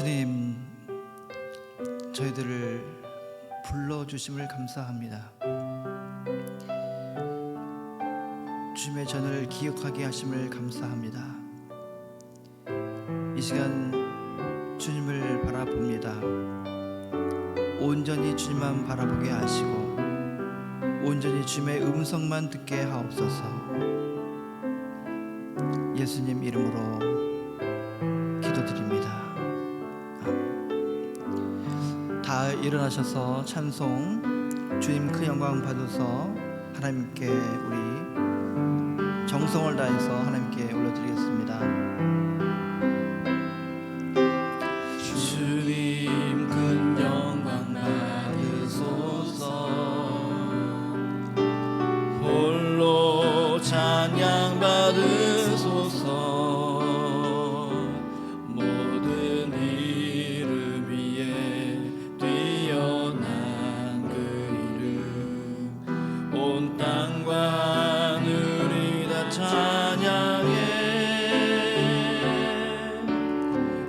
주님, 저희들을 불러주심을 감사합니다. 주님의 전을 기억하게 하심을 감사합니다. 이 시간 주님을 바라봅니다. 온전히 주님만 바라보게 하시고 온전히 주님의 음성만 듣게 하옵소서. 예수님 이름으로 기도드립니다. 다 일어나셔서 찬송, 주님 그 영광 받으서 하나님께 우리 정성을 다해서 하나님께 올려드리겠습니다. 주님 큰 영광 받으소서. 홀로 찬양 받으소서. 모든 이름 위에 뛰어난 그 이름, 온 땅과 하늘이 다 찬양해.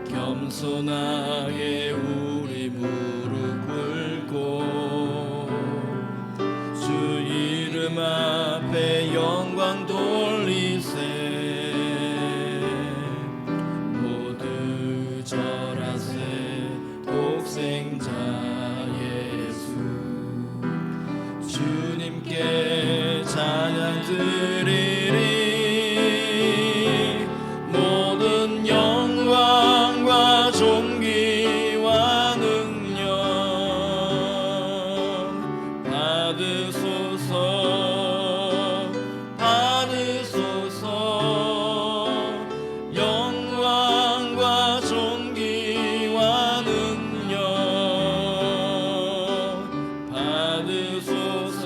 겸손하게 우리 무릎 꿇고 주 이름 앞에 영광 돌리세. 모두 절하세. 독생자 예수 주님께 찬양 드리리. 모든 영광과 존귀와 능력 받으소서. 받으소서. 영광과 존귀와 능력 받으소서.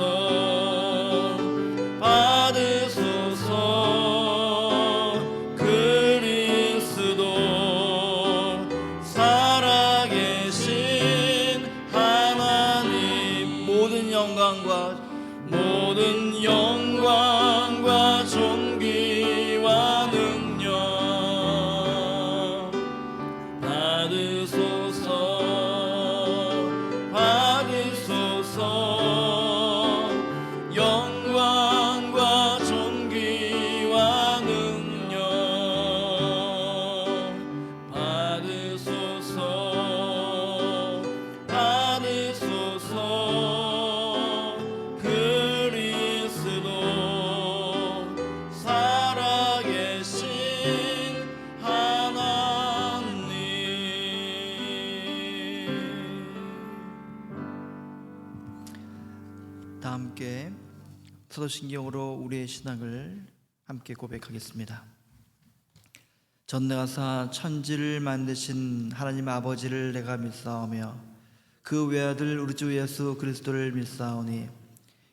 받으소서. 그리스도 살아계신 하나님, 모든 영광과 존귀와 능력 받으소서. 받으소서. 영광과 존귀와 능력 받으소서. 받으소서. 그리스도 살아계신 하나님. 다 함께 사도신경으로 우리의 신앙을 함께 고백하겠습니다. 전능하사 천지를 만드신 하나님 아버지를 내가 믿사오며 그 외아들 우리 주 예수 그리스도를 믿사오니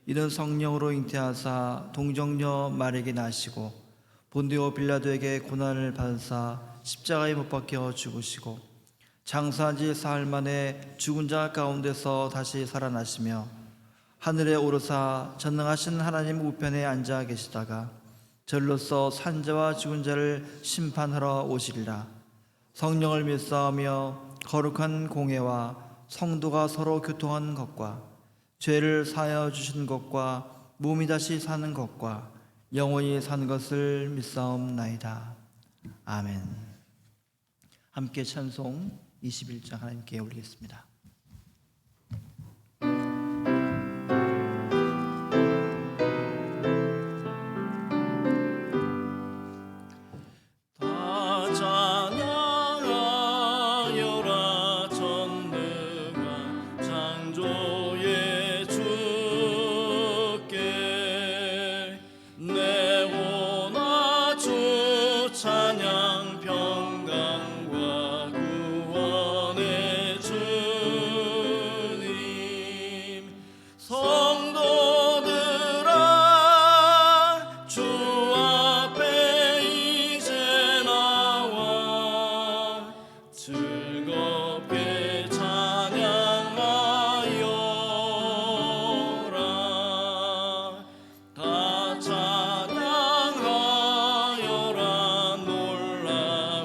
이는 성령으로 잉태하사 동정녀 마리에게 나시고 본디오 빌라도에게 고난을 받으사 십자가에 못 박혀 죽으시고 장사한 지 사흘 만에 죽은 자 가운데서 다시 살아나시며 하늘에 오르사 전능하신 하나님 우편에 앉아 계시다가 절로서 산자와 죽은 자를 심판하러 오시리라. 성령을 믿사오며 거룩한 공회와 성도가 서로 교통하는 것과 죄를 사하여 주신 것과 몸이 다시 사는 것과 영원히 사는 것을 믿사옵나이다. 아멘. 함께 찬송 21장 하나님께 올리겠습니다. 다 찬양하여라. 전능한 창조의 주께 내 오나 주 찬양 평강과 구원의 주님. 성도들아 주 앞에 이제 나와 즐겁게 찬양하여라. 다 찬양하여라. 놀라운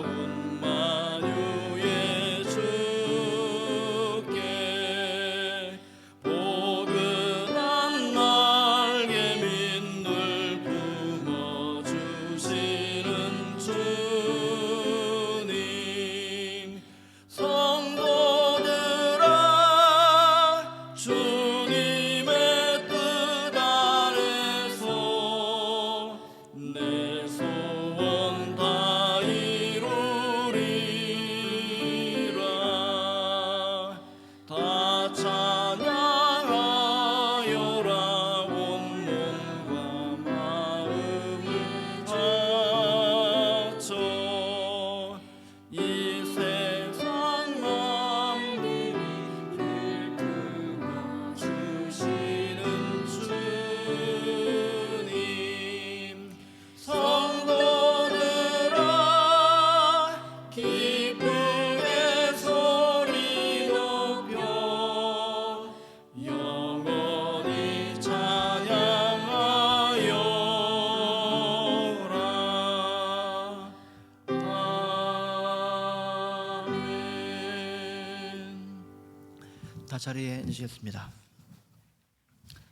자, 자리에 앉으시겠습니다.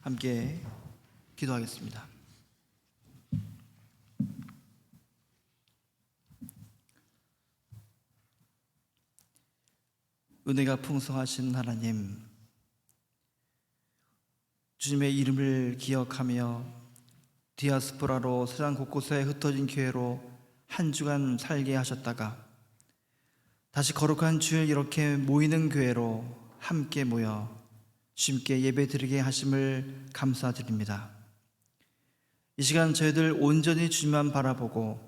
함께 기도하겠습니다. 은혜가 풍성하신 하나님, 주님의 이름을 기억하며 디아스포라로 세상 곳곳에 흩어진 교회로 한 주간 살게 하셨다가 다시 거룩한 주일 이렇게 모이는 교회로 함께 모여 주님께 예배드리게 하심을 감사드립니다. 이 시간 저희들 온전히 주님만 바라보고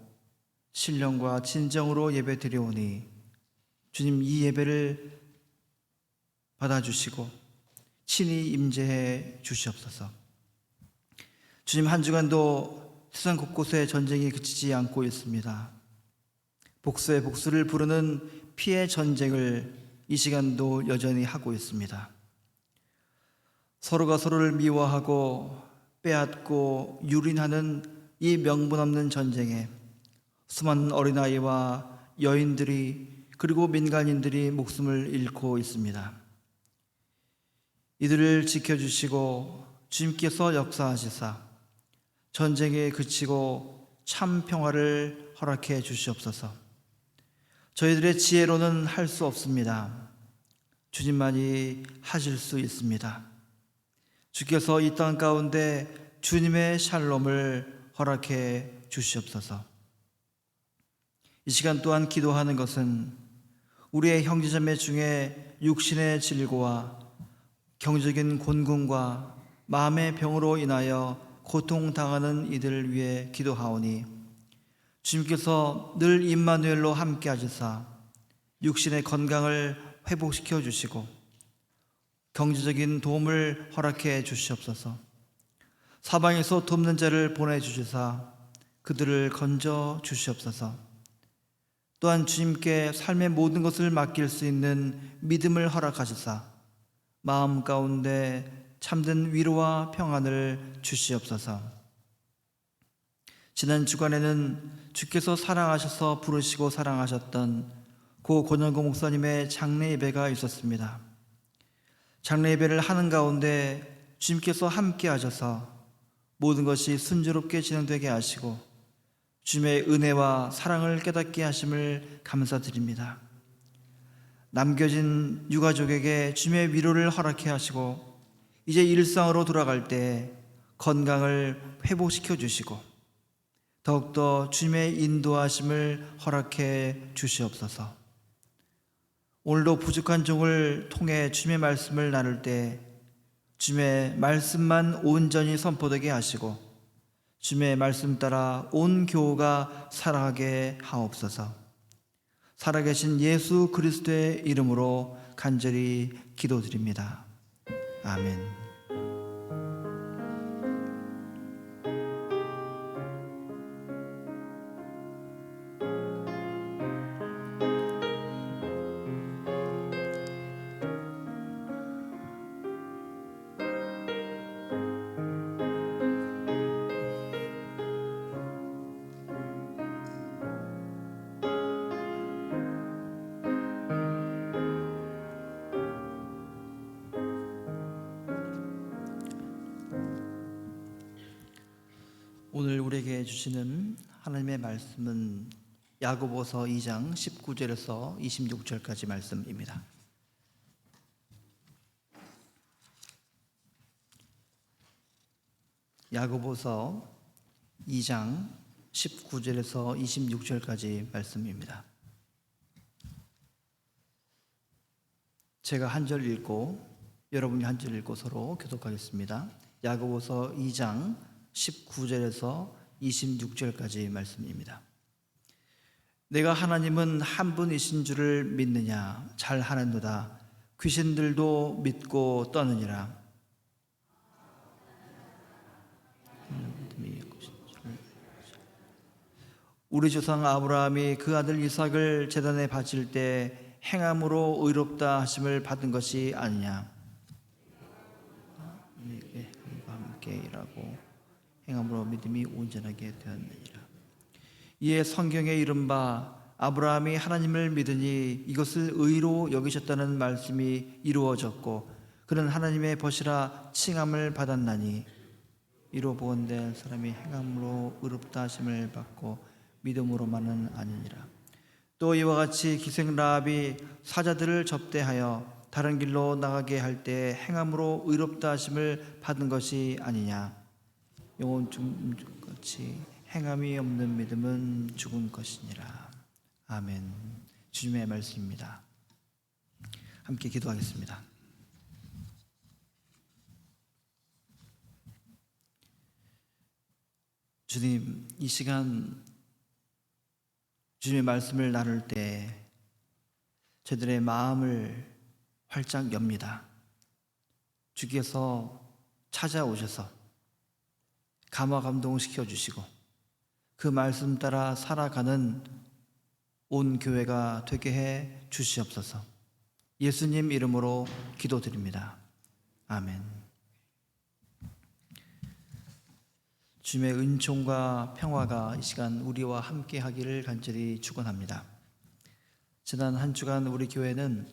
신령과 진정으로 예배드리오니 주님, 이 예배를 받아주시고 친히 임재해 주시옵소서. 주님, 한 주간도 세상 곳곳에 전쟁이 그치지 않고 있습니다. 복수의 복수를 부르는 피해 전쟁을 이 시간도 여전히 하고 있습니다. 서로가 서로를 미워하고 빼앗고 유린하는 이 명분 없는 전쟁에 수많은 어린아이와 여인들이 그리고 민간인들이 목숨을 잃고 있습니다. 이들을 지켜주시고 주님께서 역사하시사 전쟁에 그치고 참 평화를 허락해 주시옵소서. 저희들의 지혜로는 할 수 없습니다. 주님만이 하실 수 있습니다. 주께서 이 땅 가운데 주님의 샬롬을 허락해 주시옵소서. 이 시간 또한 기도하는 것은 우리의 형제자매 중에 육신의 질고와 경적인 곤궁과 마음의 병으로 인하여 고통당하는 이들을 위해 기도하오니 주님께서 늘 임마누엘로 함께 하시사 육신의 건강을 회복시켜 주시고 경제적인 도움을 허락해 주시옵소서. 사방에서 돕는 자를 보내주시사 그들을 건져 주시옵소서. 또한 주님께 삶의 모든 것을 맡길 수 있는 믿음을 허락하시사 마음 가운데 참된 위로와 평안을 주시옵소서. 지난 주간에는 주께서 사랑하셔서 부르시고 사랑하셨던 고 권영구 목사님의 장례 예배가 있었습니다. 장례 예배를 하는 가운데 주님께서 함께 하셔서 모든 것이 순조롭게 진행되게 하시고 주님의 은혜와 사랑을 깨닫게 하심을 감사드립니다. 남겨진 유가족에게 주님의 위로를 허락해 하시고 이제 일상으로 돌아갈 때 건강을 회복시켜 주시고 더욱더 주님의 인도하심을 허락해 주시옵소서. 오늘도 부족한 종을 통해 주님의 말씀을 나눌 때 주님의 말씀만 온전히 선포되게 하시고 주님의 말씀 따라 온 교우가 살아가게 하옵소서. 살아계신 예수 그리스도의 이름으로 간절히 기도드립니다. 아멘. 오늘 우리에게 주시는 하나님의 말씀은 야고보서 2장 19절에서 26절까지 말씀입니다. 야고보서 2장 19절에서 26절까지 말씀입니다. 제가 한 절 읽고 여러분이 한 절 읽고 서로 교독하겠습니다. 야고보서 2장 19절에서 26절까지 말씀입니다. 내가 하나님은 한 분이신 줄을 믿느냐? 잘하는도다. 귀신들도 믿고 떠느니라. 우리 조상 아브라함이 그 아들 이삭을 제단에 바칠 때 행함으로 의롭다 하심을 받은 것이 아니냐? 함께 일하고 행함으로 믿음이 온전하게 되었느니라. 이에 성경에 이른바 아브라함이 하나님을 믿으니 이것을 의로 여기셨다는 말씀이 이루어졌고 그는 하나님의 벗이라 칭함을 받았나니 이로 보건대 사람이 행함으로 의롭다 하심을 받고 믿음으로만은 아니니라. 또 이와 같이 기생 라합이 사자들을 접대하여 다른 길로 나가게 할 때 행함으로 의롭다 하심을 받은 것이 아니냐. 영혼 죽은 것이 행함이 없는 믿음은 죽은 것이니라. 아멘. 주님의 말씀입니다. 함께 기도하겠습니다. 주님, 이 시간 주님의 말씀을 나눌 때 저들의 마음을 활짝 엽니다. 주께서 찾아오셔서 감화 감동시켜 주시고 그 말씀 따라 살아가는 온 교회가 되게 해 주시옵소서. 예수님 이름으로 기도드립니다. 아멘. 주님의 은총과 평화가 이 시간 우리와 함께 하기를 간절히 축원합니다. 지난 한 주간 우리 교회는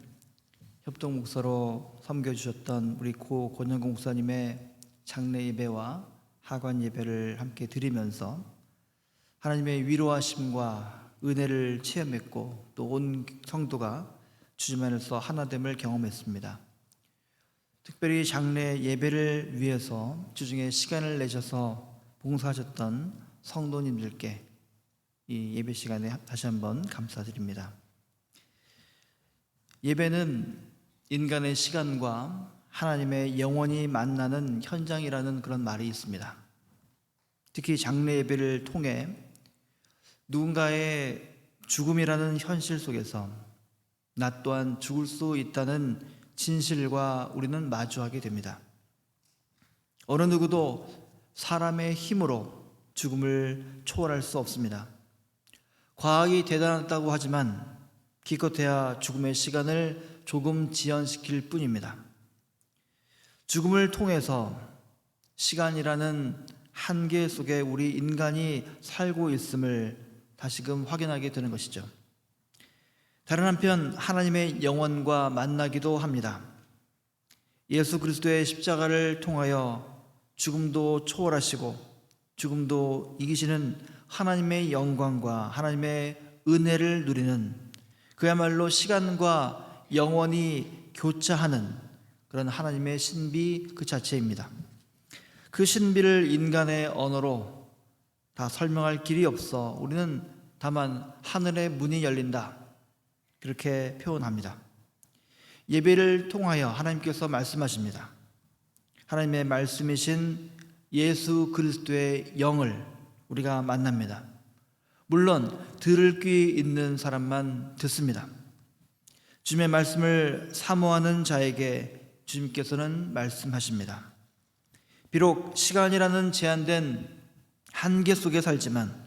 협동 목사로 섬겨주셨던 우리 고 권영공 목사님의 장례 예배와 하관 예배를 함께 드리면서 하나님의 위로하심과 은혜를 체험했고 또 온 성도가 주님 안에서 하나됨을 경험했습니다. 특별히 장례 예배를 위해서 주중에 시간을 내셔서 봉사하셨던 성도님들께 이 예배 시간에 다시 한번 감사드립니다. 예배는 인간의 시간과 하나님의 영원히 만나는 현장이라는 그런 말이 있습니다. 특히 장례 예배를 통해 누군가의 죽음이라는 현실 속에서 나 또한 죽을 수 있다는 진실과 우리는 마주하게 됩니다. 어느 누구도 사람의 힘으로 죽음을 초월할 수 없습니다. 과학이 대단하다고 하지만 기껏해야 죽음의 시간을 조금 지연시킬 뿐입니다. 죽음을 통해서 시간이라는 한계 속에 우리 인간이 살고 있음을 다시금 확인하게 되는 것이죠. 다른 한편 하나님의 영혼과 만나기도 합니다. 예수 그리스도의 십자가를 통하여 죽음도 초월하시고 죽음도 이기시는 하나님의 영광과 하나님의 은혜를 누리는 그야말로 시간과 영원히 교차하는 그런 하나님의 신비 그 자체입니다. 그 신비를 인간의 언어로 다 설명할 길이 없어 우리는 다만 하늘의 문이 열린다 그렇게 표현합니다. 예배를 통하여 하나님께서 말씀하십니다. 하나님의 말씀이신 예수 그리스도의 영을 우리가 만납니다. 물론 들을 귀 있는 사람만 듣습니다. 주님의 말씀을 사모하는 자에게 주님께서는 말씀하십니다. 비록 시간이라는 제한된 한계 속에 살지만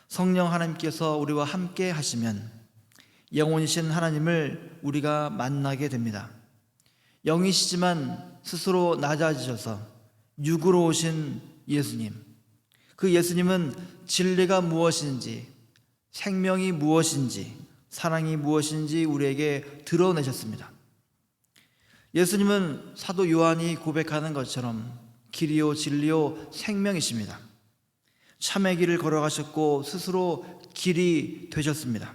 성령 하나님께서 우리와 함께 하시면 영원이신 하나님을 우리가 만나게 됩니다. 영이시지만 스스로 낮아지셔서 육으로 오신 예수님, 그 예수님은 진리가 무엇인지, 생명이 무엇인지, 사랑이 무엇인지 우리에게 드러내셨습니다. 예수님은 사도 요한이 고백하는 것처럼 길이요 진리요 생명이십니다. 참의 길을 걸어가셨고 스스로 길이 되셨습니다.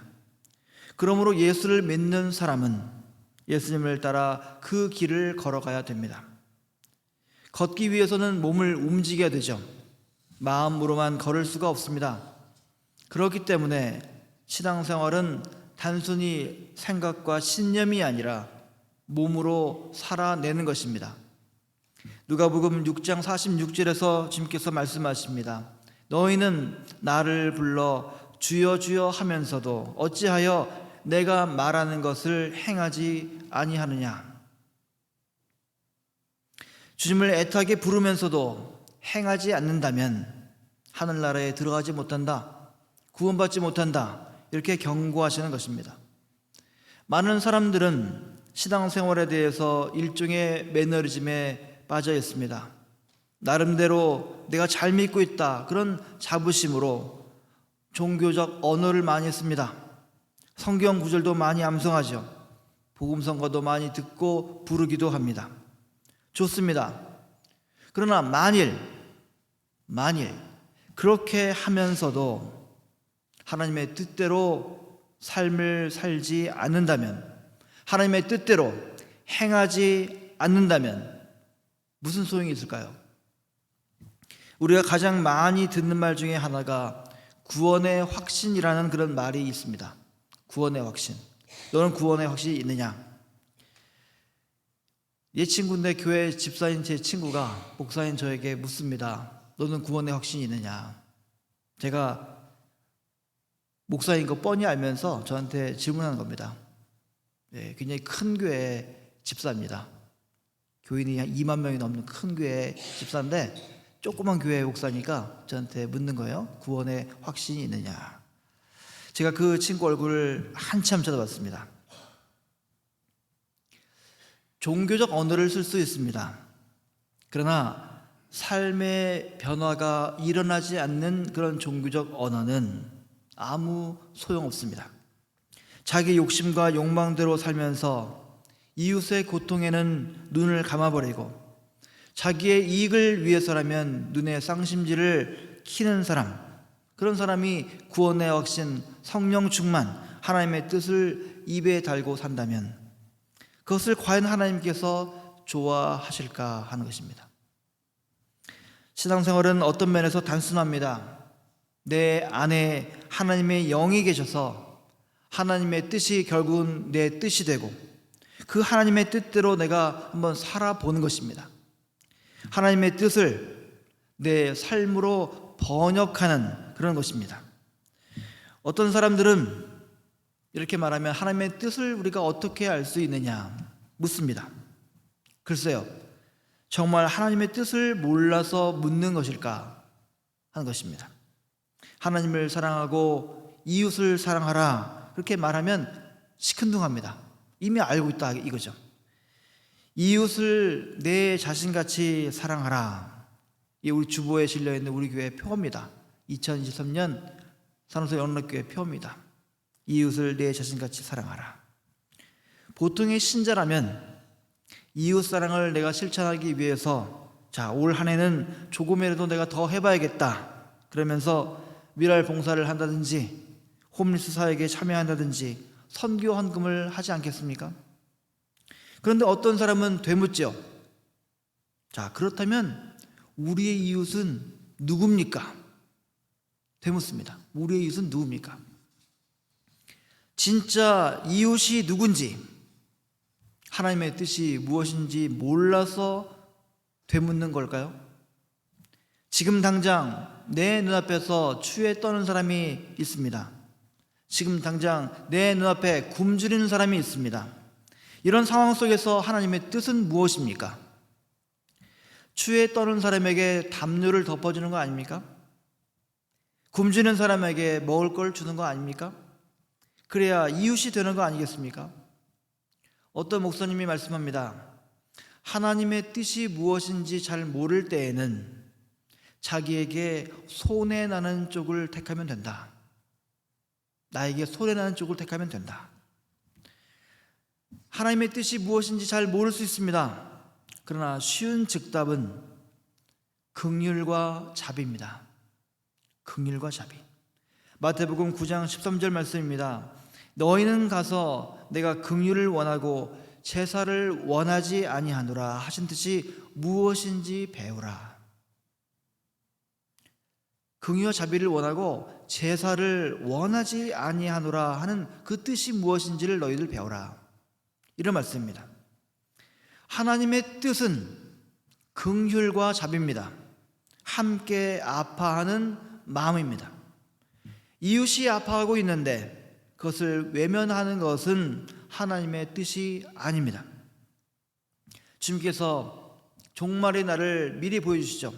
그러므로 예수를 믿는 사람은 예수님을 따라 그 길을 걸어가야 됩니다. 걷기 위해서는 몸을 움직여야 되죠. 마음으로만 걸을 수가 없습니다. 그렇기 때문에 신앙생활은 단순히 생각과 신념이 아니라 몸으로 살아내는 것입니다. 누가복음 6장 46절에서 주님께서 말씀하십니다. 너희는 나를 불러 주여 주여 하면서도 어찌하여 내가 말하는 것을 행하지 아니하느냐. 주님을 애타게 부르면서도 행하지 않는다면 하늘나라에 들어가지 못한다, 구원받지 못한다, 이렇게 경고하시는 것입니다. 많은 사람들은 신앙생활에 대해서 일종의 매너리즘에 빠져 있습니다. 나름대로 내가 잘 믿고 있다, 그런 자부심으로 종교적 언어를 많이 씁니다. 성경 구절도 많이 암송하죠. 복음 선거도 많이 듣고 부르기도 합니다. 좋습니다. 그러나 만일 그렇게 하면서도 하나님의 뜻대로 삶을 살지 않는다면, 하나님의 뜻대로 행하지 않는다면 무슨 소용이 있을까요? 우리가 가장 많이 듣는 말 중에 하나가 구원의 확신이라는 그런 말이 있습니다. 구원의 확신. 너는 구원의 확신이 있느냐? 예 친구인데 교회 집사인 제 친구가 목사인 저에게 묻습니다. 너는 구원의 확신이 있느냐? 제가 목사인 거 뻔히 알면서 저한테 질문하는 겁니다. 네, 굉장히 큰 교회 집사입니다. 교인이 한 2만 명이 넘는 큰 교회 집사인데 조그만 교회 목사니까 저한테 묻는 거예요. 구원의 확신이 있느냐? 제가 그 친구 얼굴을 한참 쳐다봤습니다. 종교적 언어를 쓸 수 있습니다. 그러나 삶의 변화가 일어나지 않는 그런 종교적 언어는 아무 소용없습니다. 자기 욕심과 욕망대로 살면서 이웃의 고통에는 눈을 감아버리고 자기의 이익을 위해서라면 눈에 쌍심지를 키는 사람, 그런 사람이 구원의 확신, 성령 충만, 하나님의 뜻을 입에 달고 산다면 그것을 과연 하나님께서 좋아하실까 하는 것입니다. 신앙생활은 어떤 면에서 단순합니다. 내 안에 하나님의 영이 계셔서 하나님의 뜻이 결국은 내 뜻이 되고 그 하나님의 뜻대로 내가 한번 살아보는 것입니다. 하나님의 뜻을 내 삶으로 번역하는 그런 것입니다. 어떤 사람들은 이렇게 말하면 하나님의 뜻을 우리가 어떻게 알 수 있느냐 묻습니다. 글쎄요, 정말 하나님의 뜻을 몰라서 묻는 것일까 하는 것입니다. 하나님을 사랑하고 이웃을 사랑하라 그렇게 말하면 시큰둥합니다. 이미 알고 있다 이거죠. 이웃을 내 자신같이 사랑하라. 이 우리 주보에 실려있는 우리 교회 표어입니다. 2023년 산호서 영락교회 표어입니다. 이웃을 내 자신같이 사랑하라. 보통의 신자라면 이웃 사랑을 내가 실천하기 위해서 올 한 해는 조금이라도 내가 더 해봐야겠다 그러면서 미랄 봉사를 한다든지 홈리스 사역에 참여한다든지 선교 헌금을 하지 않겠습니까? 그런데 어떤 사람은 되묻죠. 그렇다면 우리의 이웃은 누굽니까? 되묻습니다. 우리의 이웃은 누굽니까? 진짜 이웃이 누군지, 하나님의 뜻이 무엇인지 몰라서 되묻는 걸까요? 지금 당장 내 눈앞에서 추위에 떠는 사람이 있습니다. 지금 당장 내 눈앞에 굶주리는 사람이 있습니다. 이런 상황 속에서 하나님의 뜻은 무엇입니까? 추위에 떠는 사람에게 담요를 덮어주는 거 아닙니까? 굶주리는 사람에게 먹을 걸 주는 거 아닙니까? 그래야 이웃이 되는 거 아니겠습니까? 어떤 목사님이 말씀합니다. 하나님의 뜻이 무엇인지 잘 모를 때에는 자기에게 손해나는 쪽을 택하면 된다. 나에게 손해나는 쪽을 택하면 된다. 하나님의 뜻이 무엇인지 잘 모를 수 있습니다. 그러나 쉬운 즉답은 긍휼과 자비입니다. 긍휼과 자비. 마태복음 9장 13절 말씀입니다. 너희는 가서 내가 긍휼을 원하고 제사를 원하지 아니하노라 하신 뜻이 무엇인지 배우라. 긍휼과 자비를 원하고 제사를 원하지 아니하노라 하는 그 뜻이 무엇인지를 너희들 배우라. 이런 말씀입니다. 하나님의 뜻은 긍휼과 자비입니다. 함께 아파하는 마음입니다. 이웃이 아파하고 있는데 그것을 외면하는 것은 하나님의 뜻이 아닙니다. 주님께서 종말의 날을 미리 보여주시죠.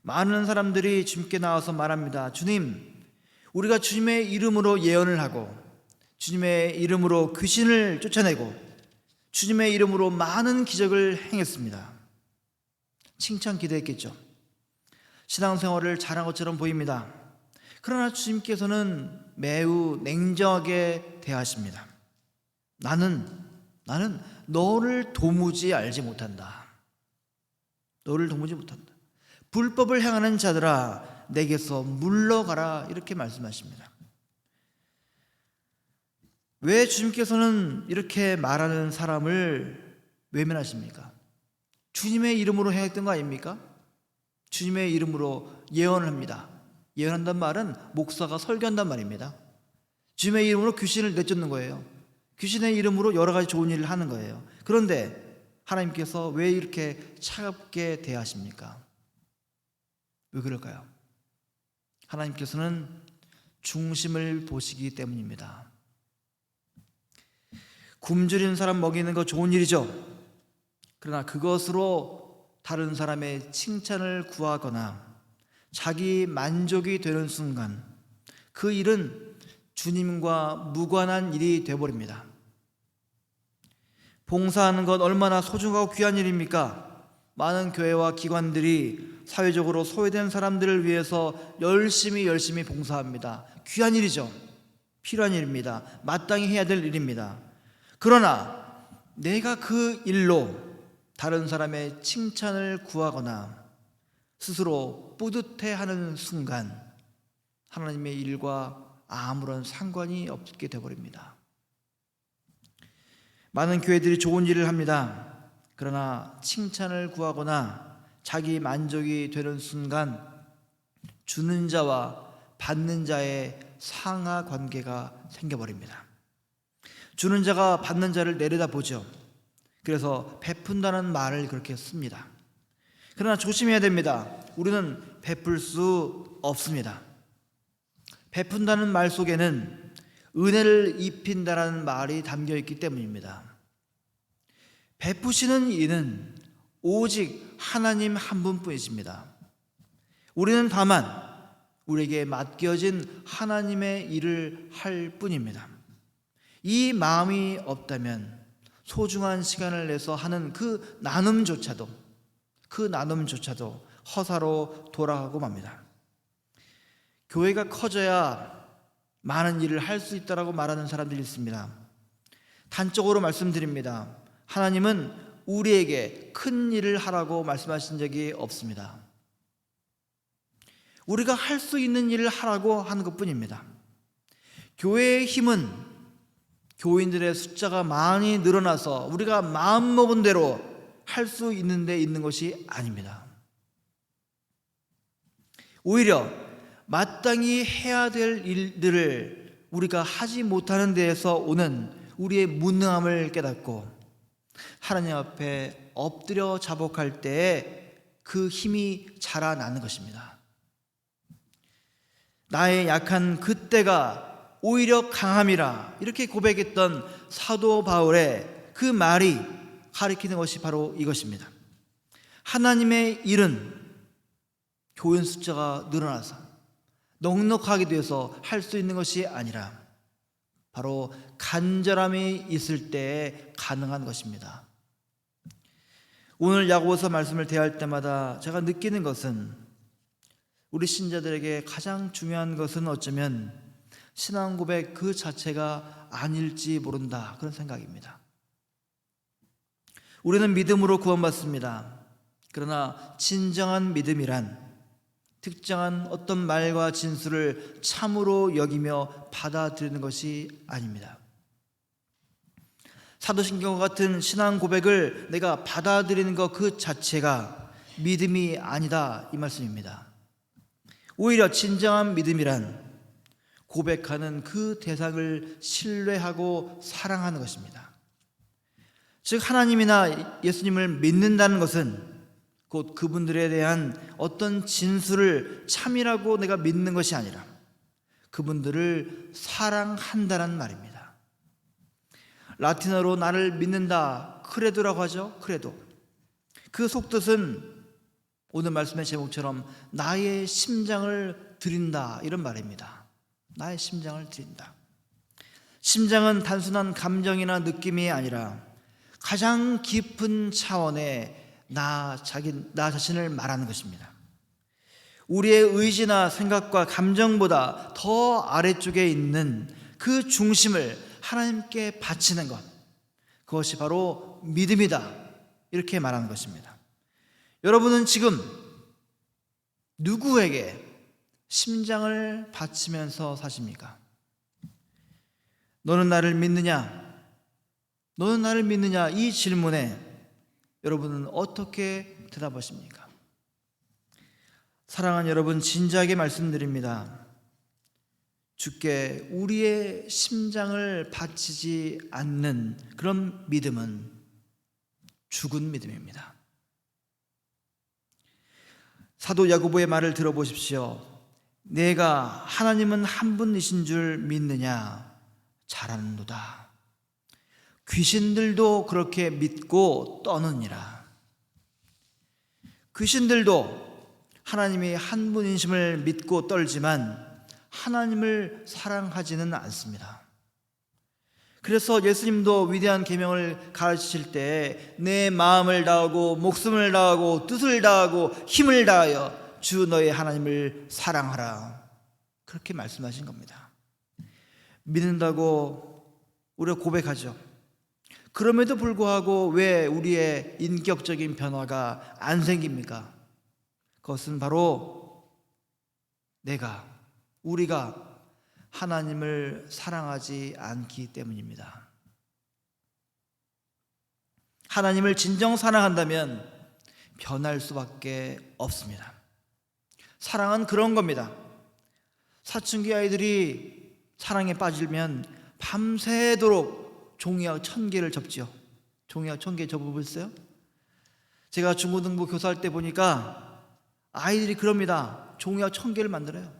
많은 사람들이 주님께 나와서 말합니다. 주님, 우리가 주님의 이름으로 예언을 하고 주님의 이름으로 귀신을 쫓아내고 주님의 이름으로 많은 기적을 행했습니다. 칭찬 기대했겠죠. 신앙생활을 잘한 것처럼 보입니다. 그러나 주님께서는 매우 냉정하게 대하십니다. 나는 너를 도무지 알지 못한다. 너를 도무지 못한다. 불법을 행하는 자들아 내게서 물러가라 이렇게 말씀하십니다. 왜 주님께서는 이렇게 말하는 사람을 외면하십니까? 주님의 이름으로 행했던 거 아닙니까? 주님의 이름으로 예언을 합니다. 예언한단 말은 목사가 설교한단 말입니다. 주님의 이름으로 귀신을 내쫓는 거예요. 귀신의 이름으로 여러 가지 좋은 일을 하는 거예요. 그런데 하나님께서 왜 이렇게 차갑게 대하십니까? 왜 그럴까요? 하나님께서는 중심을 보시기 때문입니다. 굶주린 사람 먹이는 거 좋은 일이죠. 그러나 그것으로 다른 사람의 칭찬을 구하거나 자기 만족이 되는 순간 그 일은 주님과 무관한 일이 되어버립니다. 봉사하는 것 얼마나 소중하고 귀한 일입니까? 많은 교회와 기관들이 사회적으로 소외된 사람들을 위해서 열심히 봉사합니다. 귀한 일이죠. 필요한 일입니다. 마땅히 해야 될 일입니다. 그러나 내가 그 일로 다른 사람의 칭찬을 구하거나 스스로 뿌듯해하는 순간 하나님의 일과 아무런 상관이 없게 되어버립니다. 많은 교회들이 좋은 일을 합니다. 그러나 칭찬을 구하거나 자기 만족이 되는 순간 주는 자와 받는 자의 상하 관계가 생겨버립니다. 주는 자가 받는 자를 내려다보죠. 그래서 베푼다는 말을 그렇게 씁니다. 그러나 조심해야 됩니다. 우리는 베풀 수 없습니다. 베푼다는 말 속에는 은혜를 입힌다라는 말이 담겨 있기 때문입니다. 베푸시는 이는 오직 하나님 한 분뿐이십니다. 우리는 다만 우리에게 맡겨진 하나님의 일을 할 뿐입니다. 이 마음이 없다면 소중한 시간을 내서 하는 그 나눔조차도 허사로 돌아가고 맙니다. 교회가 커져야 많은 일을 할 수 있다라고 말하는 사람들이 있습니다. 단적으로 말씀드립니다. 하나님은 우리에게 큰 일을 하라고 말씀하신 적이 없습니다. 우리가 할 수 있는 일을 하라고 하는 것뿐입니다. 교회의 힘은 교인들의 숫자가 많이 늘어나서 우리가 마음먹은 대로 할 수 있는 데 있는 것이 아닙니다. 오히려 마땅히 해야 될 일들을 우리가 하지 못하는 데에서 오는 우리의 무능함을 깨닫고 하나님 앞에 엎드려 자복할 때에 그 힘이 자라나는 것입니다. 나의 약한 그때가 오히려 강함이라 이렇게 고백했던 사도 바울의 그 말이 가리키는 것이 바로 이것입니다. 하나님의 일은 교인 숫자가 늘어나서 넉넉하게 되어서 할 수 있는 것이 아니라 바로 간절함이 있을 때에 가능한 것입니다. 오늘 야고보서 말씀을 대할 때마다 제가 느끼는 것은 우리 신자들에게 가장 중요한 것은 어쩌면 신앙 고백 그 자체가 아닐지 모른다, 그런 생각입니다. 우리는 믿음으로 구원받습니다. 그러나 진정한 믿음이란 특정한 어떤 말과 진술을 참으로 여기며 받아들이는 것이 아닙니다. 사도신경과 같은 신앙 고백을 내가 받아들이는 것 그 자체가 믿음이 아니다, 이 말씀입니다. 오히려 진정한 믿음이란 고백하는 그 대상을 신뢰하고 사랑하는 것입니다. 즉 하나님이나 예수님을 믿는다는 것은 곧 그분들에 대한 어떤 진술을 참이라고 내가 믿는 것이 아니라 그분들을 사랑한다는 말입니다. 라틴어로 나를 믿는다, 크레도라고 하죠. 크레도. 그 속뜻은 오늘 말씀의 제목처럼 나의 심장을 드린다, 이런 말입니다. 나의 심장을 드린다. 심장은 단순한 감정이나 느낌이 아니라 가장 깊은 차원의 나 자신을 말하는 것입니다. 우리의 의지나 생각과 감정보다 더 아래쪽에 있는 그 중심을 하나님께 바치는 것, 그것이 바로 믿음이다, 이렇게 말하는 것입니다. 여러분은 지금 누구에게 심장을 바치면서 사십니까? 너는 나를 믿느냐? 너는 나를 믿느냐? 이 질문에 여러분은 어떻게 대답하십니까? 사랑하는 여러분, 진지하게 말씀드립니다. 주께 우리의 심장을 바치지 않는 그런 믿음은 죽은 믿음입니다. 사도 야고보의 말을 들어보십시오. 내가 하나님은 한 분이신 줄 믿느냐? 잘하는도다. 귀신들도 그렇게 믿고 떠느니라. 귀신들도 하나님이 한 분이심을 믿고 떨지만 하나님을 사랑하지는 않습니다. 그래서 예수님도 위대한 계명을 가르치실 때 내 마음을 다하고 목숨을 다하고 뜻을 다하고 힘을 다하여 주 너의 하나님을 사랑하라, 그렇게 말씀하신 겁니다. 믿는다고 우리가 고백하죠. 그럼에도 불구하고 왜 우리의 인격적인 변화가 안 생깁니까? 그것은 바로 우리가 하나님을 사랑하지 않기 때문입니다. 하나님을 진정 사랑한다면 변할 수밖에 없습니다. 사랑은 그런 겁니다. 사춘기 아이들이 사랑에 빠지면 밤새도록 종이학 1000개를 접지요. 종이학 1000개 접어보셨어요? 제가 중고등부 교사할 때 보니까 아이들이 그럽니다. 종이학 1000개를 만들어요.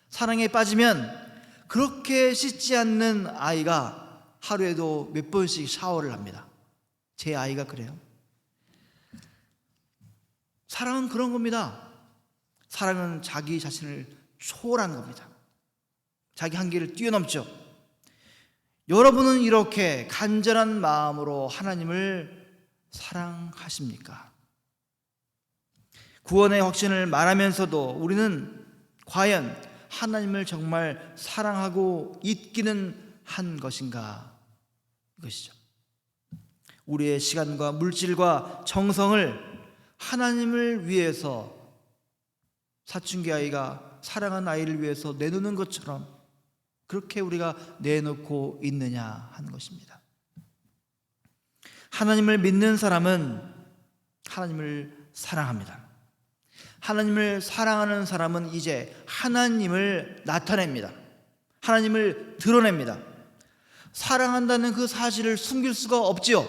사랑에 빠지면 그렇게 씻지 않는 아이가 하루에도 몇 번씩 샤워를 합니다. 제 아이가 그래요. 사랑은 그런 겁니다. 사랑은 자기 자신을 초월하는 겁니다. 자기 한계를 뛰어넘죠. 여러분은 이렇게 간절한 마음으로 하나님을 사랑하십니까? 구원의 확신을 말하면서도 우리는 과연 하나님을 정말 사랑하고 있기는 한 것인가? 이것이죠. 우리의 시간과 물질과 정성을 하나님을 위해서, 사춘기 아이가 사랑하는 아이를 위해서 내놓는 것처럼 그렇게 우리가 내놓고 있느냐 하는 것입니다. 하나님을 믿는 사람은 하나님을 사랑합니다. 하나님을 사랑하는 사람은 이제 하나님을 나타냅니다. 하나님을 드러냅니다. 사랑한다는 그 사실을 숨길 수가 없지요.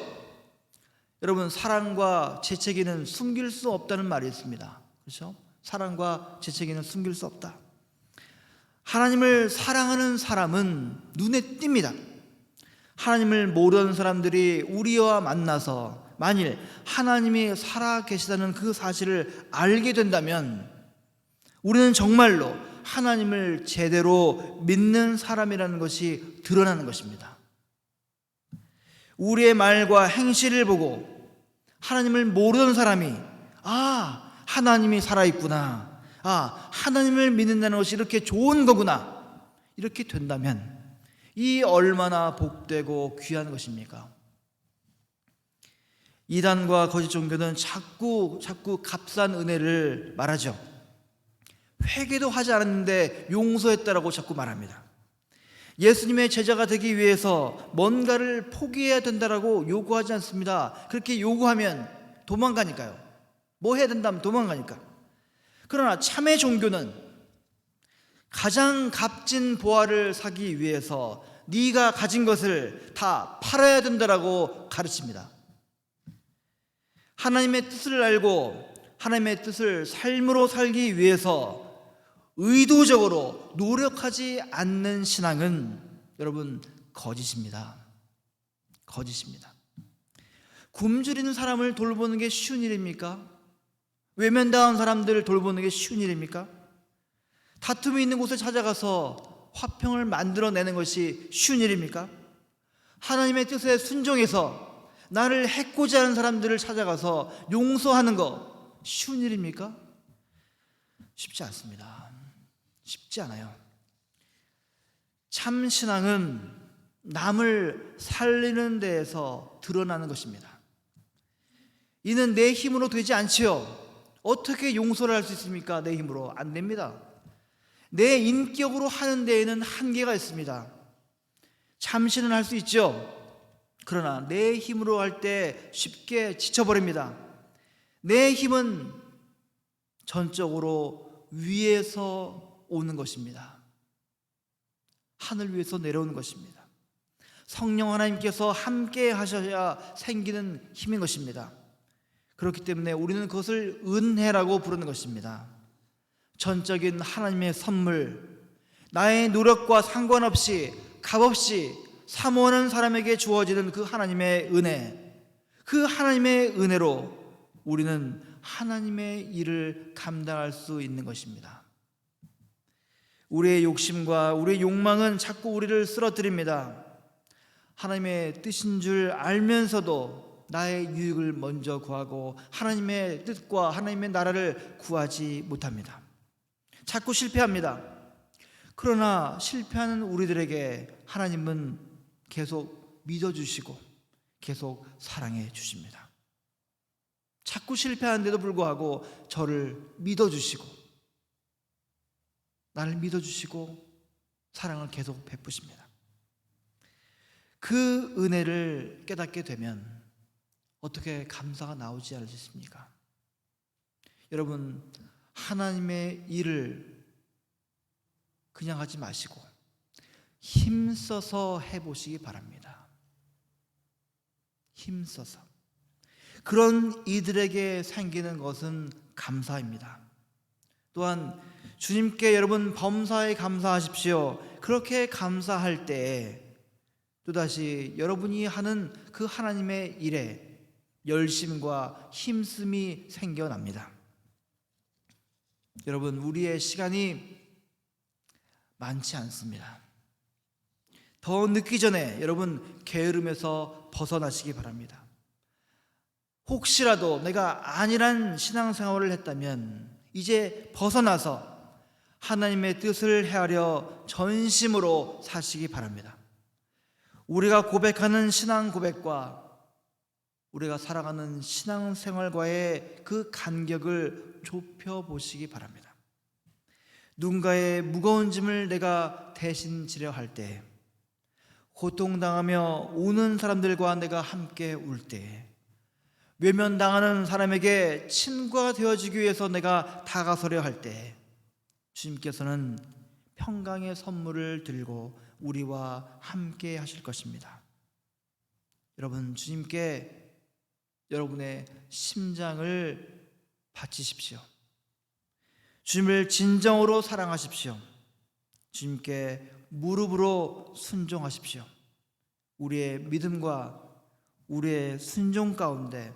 여러분, 사랑과 재채기는 숨길 수 없다는 말이 있습니다. 그렇죠? 사랑과 재채기는 숨길 수 없다. 하나님을 사랑하는 사람은 눈에 띕니다. 하나님을 모르는 사람들이 우리와 만나서 만일 하나님이 살아 계시다는 그 사실을 알게 된다면 우리는 정말로 하나님을 제대로 믿는 사람이라는 것이 드러나는 것입니다. 우리의 말과 행실을 보고 하나님을 모르는 사람이 하나님이 살아있구나, 하나님을 믿는다는 것이 이렇게 좋은 거구나, 이렇게 된다면 이 얼마나 복되고 귀한 것입니까? 이단과 거짓 종교는 자꾸 값싼 은혜를 말하죠. 회개도 하지 않았는데 용서했다라고 자꾸 말합니다. 예수님의 제자가 되기 위해서 뭔가를 포기해야 된다라고 요구하지 않습니다. 그렇게 요구하면 도망가니까요. 뭐 해야 된다면 도망가니까. 그러나 참의 종교는 가장 값진 보화를 사기 위해서 네가 가진 것을 다 팔아야 된다라고 가르칩니다. 하나님의 뜻을 알고 하나님의 뜻을 삶으로 살기 위해서 의도적으로 노력하지 않는 신앙은 여러분 거짓입니다. 거짓입니다. 굶주리는 사람을 돌보는 게 쉬운 일입니까? 외면당한 사람들을 돌보는 게 쉬운 일입니까? 다툼이 있는 곳에 찾아가서 화평을 만들어내는 것이 쉬운 일입니까? 하나님의 뜻에 순종해서 나를 해코지 하는 사람들을 찾아가서 용서하는 거 쉬운 일입니까? 쉽지 않습니다. 쉽지 않아요. 참 신앙은 남을 살리는 데에서 드러나는 것입니다. 이는 내 힘으로 되지 않지요. 어떻게 용서를 할 수 있습니까? 내 힘으로 안 됩니다. 내 인격으로 하는 데에는 한계가 있습니다. 잠시는 할 수 있죠. 그러나 내 힘으로 할 때 쉽게 지쳐버립니다. 내 힘은 전적으로 위에서 오는 것입니다. 하늘 위에서 내려오는 것입니다. 성령 하나님께서 함께 하셔야 생기는 힘인 것입니다. 그렇기 때문에 우리는 그것을 은혜라고 부르는 것입니다. 전적인 하나님의 선물, 나의 노력과 상관없이 값없이 사모하는 사람에게 주어지는 그 하나님의 은혜, 그 하나님의 은혜로 우리는 하나님의 일을 감당할 수 있는 것입니다. 우리의 욕심과 우리의 욕망은 자꾸 우리를 쓰러뜨립니다. 하나님의 뜻인 줄 알면서도 나의 유익을 먼저 구하고 하나님의 뜻과 하나님의 나라를 구하지 못합니다. 자꾸 실패합니다. 그러나 실패하는 우리들에게 하나님은 계속 믿어주시고 계속 사랑해 주십니다. 자꾸 실패하는데도 불구하고 저를 믿어주시고 나를 믿어주시고 사랑을 계속 베푸십니다. 그 은혜를 깨닫게 되면 어떻게 감사가 나오지 않으십니까? 여러분, 하나님의 일을 그냥 하지 마시고 힘써서 해보시기 바랍니다. 힘써서. 그런 이들에게 생기는 것은 감사입니다. 또한 주님께 여러분 범사에 감사하십시오. 그렇게 감사할 때 또다시 여러분이 하는 그 하나님의 일에 열심과 힘씀이 생겨납니다. 여러분, 우리의 시간이 많지 않습니다. 더 늦기 전에 여러분 게으름에서 벗어나시기 바랍니다. 혹시라도 내가 안일한 신앙생활을 했다면 이제 벗어나서 하나님의 뜻을 헤아려 전심으로 사시기 바랍니다. 우리가 고백하는 신앙 고백과 우리가 살아가는 신앙생활과의 그 간격을 좁혀보시기 바랍니다. 누군가의 무거운 짐을 내가 대신 지려 할 때, 고통당하며 우는 사람들과 내가 함께 울 때, 외면당하는 사람에게 친구가 되어주기 위해서 내가 다가서려 할 때, 주님께서는 평강의 선물을 들고 우리와 함께 하실 것입니다. 여러분, 주님께 여러분의 심장을 바치십시오. 주님을 진정으로 사랑하십시오. 주님께 무릎으로 순종하십시오. 우리의 믿음과 우리의 순종 가운데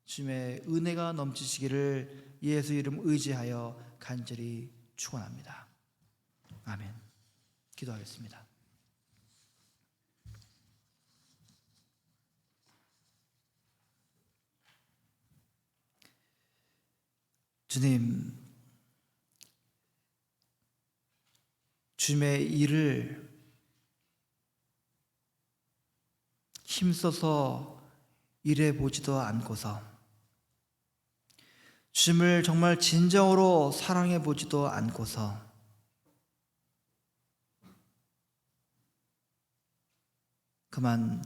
주님의 은혜가 넘치시기를 예수 이름 의지하여 간절히 축원합니다. 아멘. 기도하겠습니다. 주님, 주님의 일을 힘써서 일해보지도 않고서 주님을 정말 진정으로 사랑해보지도 않고서 그만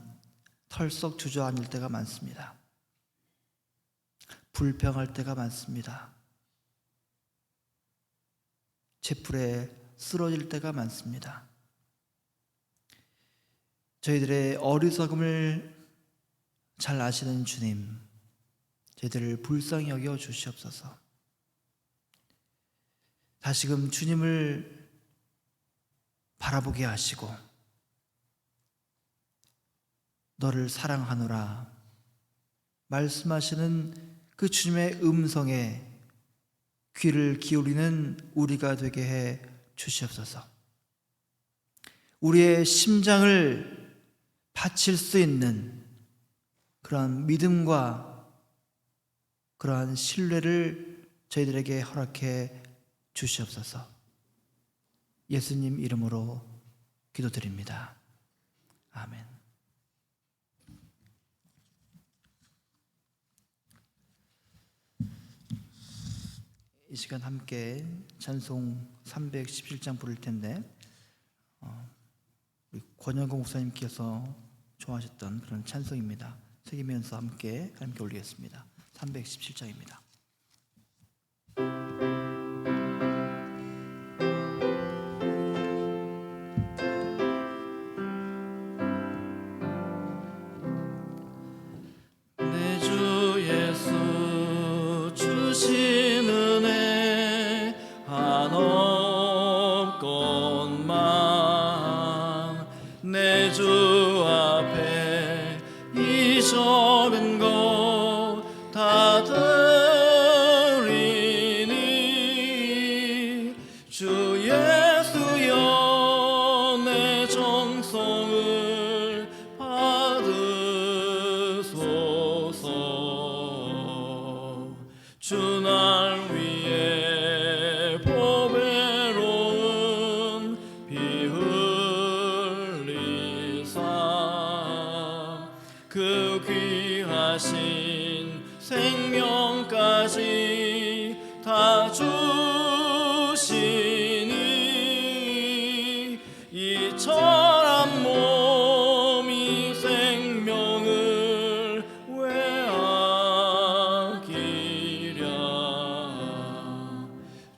털썩 주저앉을 때가 많습니다. 불평할 때가 많습니다. 채플에 쓰러질 때가 많습니다. 저희들의 어리석음을 잘 아시는 주님, 저희들을 불쌍히 여겨 주시옵소서. 다시금 주님을 바라보게 하시고 너를 사랑하노라 말씀하시는 그 주님의 음성에 귀를 기울이는 우리가 되게 해 주시옵소서. 우리의 심장을 바칠 수 있는 그러한 믿음과 그러한 신뢰를 저희들에게 허락해 주시옵소서. 예수님 이름으로 기도드립니다. 아멘. 시간 함께 찬송 317장 부를 텐데 우리 권영공 목사님께서 좋아하셨던 그런 찬송입니다. 새기면서 함께 올리겠습니다. 317장입니다. 내 주 예수 주신 은혜 한없건만 내 주 앞에 이 적은 것 다 드리니 주 예수여 내 정성을 받으소서. 주 날 위해 보배로운 피 흘리사 그 귀하신 생명까지 다 주시니 이 천한 몸이 생명을 왜아끼랴.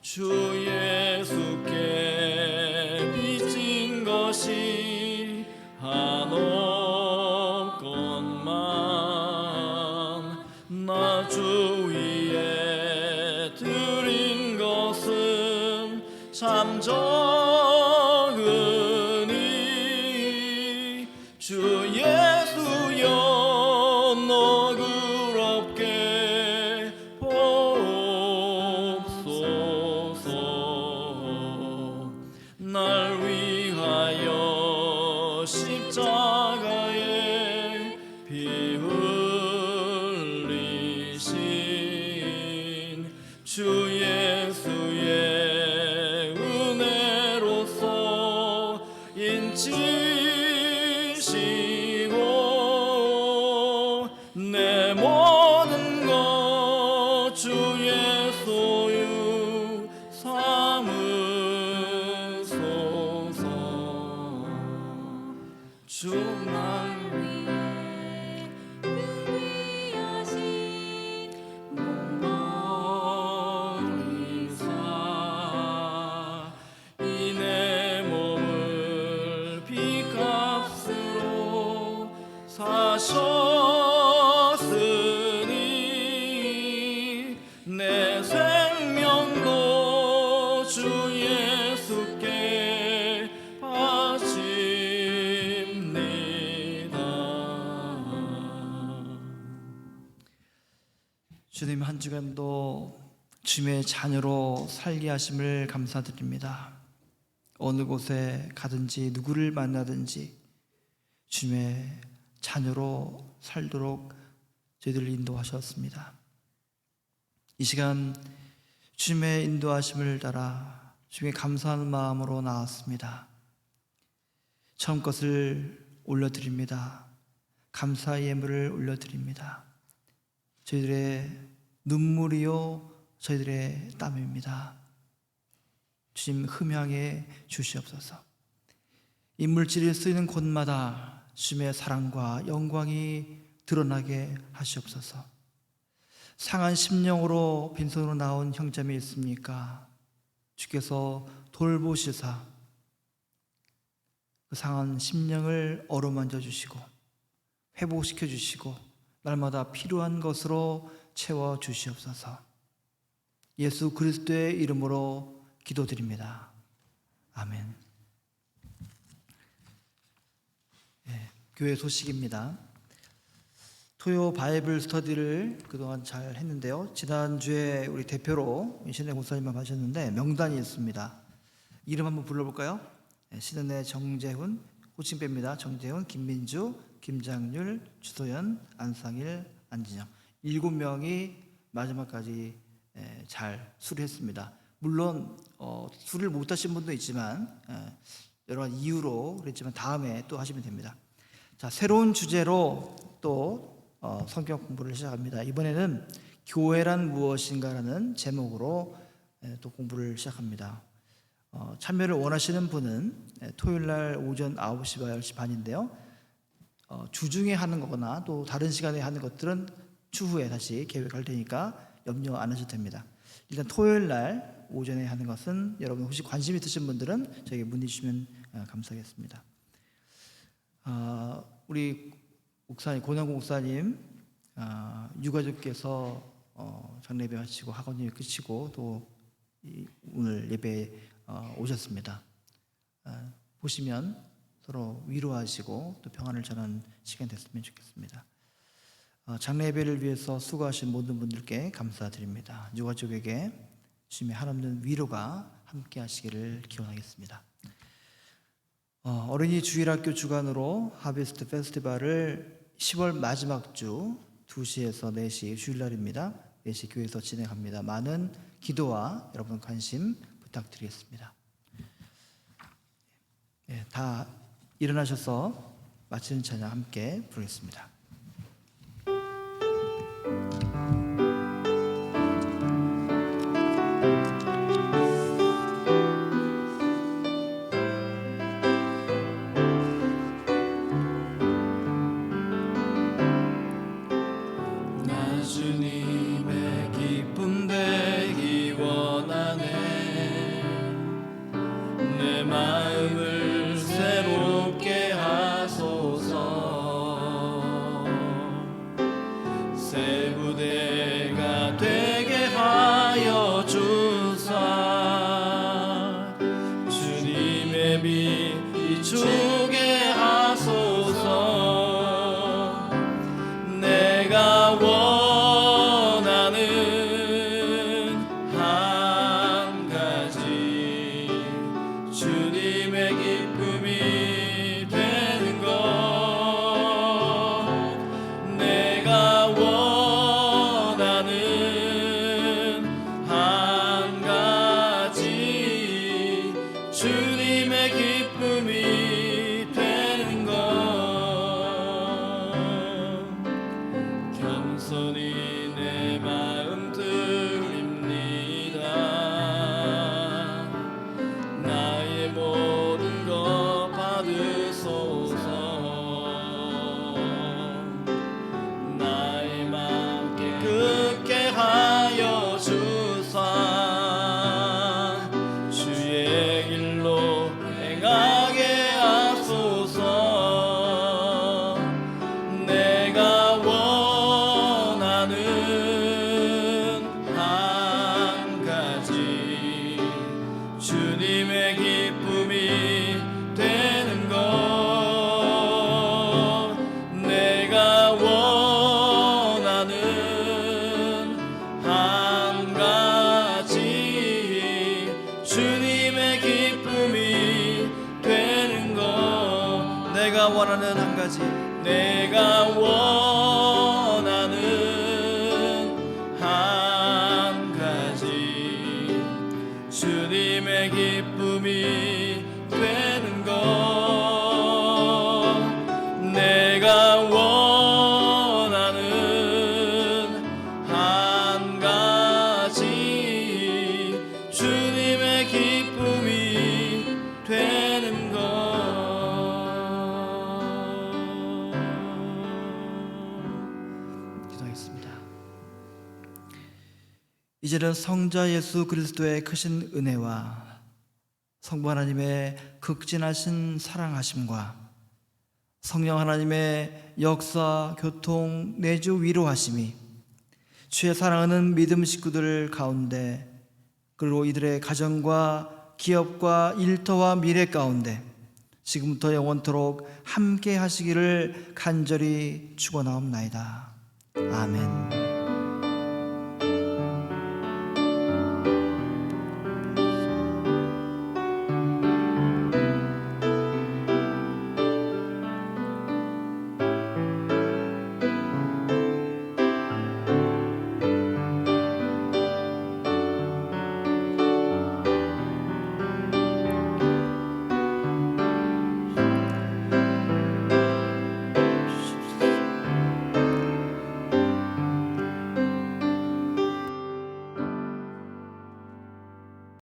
주 예수께 빚진 것이 한없건만 나 주 위에 드린 것은 참 적으니 주 예수여 너그럽게 보옵소서. 날 위하여 십자가에 피 흘리신 주 예수의 은혜로서 인치시고 내 모든 것 주의 소유 삼으소서. 주 날 위해 위하신 몸버리사 이 내 몸을 피값으로 사셨으니 내 생명도 주 예수께 바칩니다. 주님, 한 주간도 주님의 자녀로 살게 하심을 감사드립니다. 어느 곳에 가든지 누구를 만나든지 주님의 자녀로 살도록 저희들을 인도하셨습니다. 이 시간 주님의 인도하심을 따라 주님의 감사하는 마음으로 나왔습니다. 처음 것을 올려드립니다. 감사의 예물을 올려드립니다. 저희들의 눈물이요 저희들의 땀입니다. 주님 흠양해 주시옵소서. 이 물질이 쓰이는 곳마다 주님의 사랑과 영광이 드러나게 하시옵소서. 상한 심령으로 빈손으로 나온 형제이 있습니까? 주께서 돌보시사 그 상한 심령을 어루만져 주시고 회복시켜 주시고 날마다 필요한 것으로 채워 주시옵소서. 예수 그리스도의 이름으로 기도드립니다. 아멘. 교회 소식입니다. 토요 바이블 스터디를 그동안 잘 했는데요. 지난주에 우리 대표로 신은혜 목사님만 하셨는데 명단이 있습니다. 이름 한번 불러볼까요? 신은혜, 정재훈, 호칭배입니다. 정재훈, 김민주, 김장률, 주소연, 안상일, 안진영 7명이 마지막까지 잘 수료했습니다. 물론 수료를 못하신 분도 있지만 여러 가지 이유로 그랬지만 다음에 또 하시면 됩니다. 자, 새로운 주제로 또 성경 공부를 시작합니다. 이번에는 교회란 무엇인가라는 제목으로 또 공부를 시작합니다. 참여를 원하시는 분은 토요일 날 오전 9시와 10시 반인데요. 주중에 하는 거거나 또 다른 시간에 하는 것들은 추후에 다시 계획할 테니까 염려 안 하셔도 됩니다. 일단 토요일 날 오전에 하는 것은 여러분 혹시 관심 있으신 분들은 저에게 문의 주시면 감사하겠습니다. 우리 목사님, 고남국 목사님 유가족께서 장례 예배 마치고 학원 예배 끝이고 또 오늘 예배에 오셨습니다. 보시면 서로 위로하시고 또 평안을 전하는 시간 됐으면 좋겠습니다. 장례 예배를 위해서 수고하신 모든 분들께 감사드립니다. 유가족에게 주님의 한없는 위로가 함께 하시기를 기원하겠습니다. 어린이 주일학교 주관으로 하베스트 페스티벌을 10월 마지막 주 2시에서 4시 주일날입니다. 4시 교회에서 진행합니다. 많은 기도와 여러분 관심 부탁드리겠습니다. 다 일어나셔서 마치는 찬양 함께 부르겠습니다. 나 주님의 기쁨 되기 원하네. 내 마음을 새롭게 하소서. 새 부대가 되게 하여 주사. 주님의 빛 비추게 하소서. 내가 원하는 한 가지 주님의 기쁨이 되는 것. 내가 원하는 한 가지 주님의 기쁨이 되는 것. 겸손히 내 마음 드립니다. 나의 모든 것 받으소서. 나의 마음 깨끗게 하여 주사. 주의 길로 행하게 하소서. 내가 원하는 한 가지 주님의 기쁨이 되는 것. 내가 원하는 한 가지 주님의 기쁨이 되는 것. 내가 원하는 한 가지 내가 원하는 한 가지 주님의 기쁨이 되는 것. 내가 원하는 한 가지 주님의 기쁨이 되는 것. 기도하겠습니다. 이제는 성자 예수 그리스도의 크신 은혜와 성부 하나님의 극진하신 사랑하심과 성령 하나님의 역사, 교통, 내주 위로하심이 주의 사랑하는 믿음 식구들 가운데 그리고 이들의 가정과 기업과 일터와 미래 가운데 지금부터 영원토록 함께 하시기를 간절히 축원하옵나이다. 아멘.